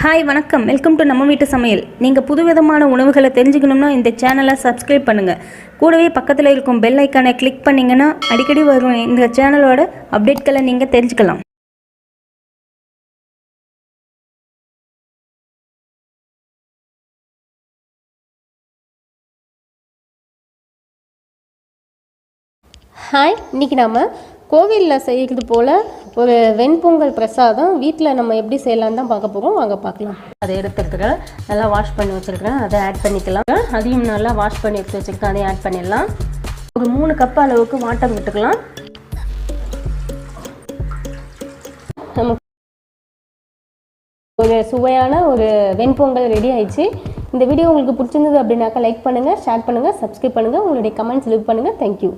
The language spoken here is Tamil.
ஹாய் வணக்கம், வெல்கம் டு நம்ம வீட்டு சமையல். நீங்கள் புதுவிதமான உணவுகளை தெரிஞ்சுக்கணும்னா இந்த சேனலை சப்ஸ்கிரைப் பண்ணுங்கள். கூடவே பக்கத்தில் இருக்கும் பெல் ஐக்கானை கிளிக் பண்ணிங்கன்னா அடிக்கடி வரும் இந்த சேனலோட அப்டேட்களை நீங்கள் தெரிஞ்சுக்கலாம். ஹாய், இன்றைக்கி நம்ம கோவிலில் செய்கிறது போல் ஒரு வெண்பொங்கல் பிரசாதம் வீட்டில் நம்ம எப்படி செய்யலான்னு தான் பார்க்க போகிறோம். வாங்க பார்க்கலாம். அதை எடுத்துருக்கிறேன், நல்லா வாஷ் பண்ணி வச்சுருக்கிறேன், அதை ஆட் பண்ணிக்கலாம். அதையும் நல்லா வாஷ் பண்ணி எடுத்து வச்சுருக்கேன், அதையும் ஆட் பண்ணிடலாம். ஒரு 3 கப் அளவுக்கு வாட்டர் விட்டுக்கலாம். நம்ம ஒரு சுவையான ஒரு வெண்பொங்கல் ரெடி ஆயிடுச்சு. இந்த வீடியோ உங்களுக்கு பிடிச்சிருந்தது அப்படின்னாக்கா லைக் பண்ணுங்கள், ஷேர் பண்ணுங்கள், சப்ஸ்கிரைப் பண்ணுங்கள், உங்களுடைய கமெண்ட்ஸ் லீவ் பண்ணுங்கள். தேங்க்யூ.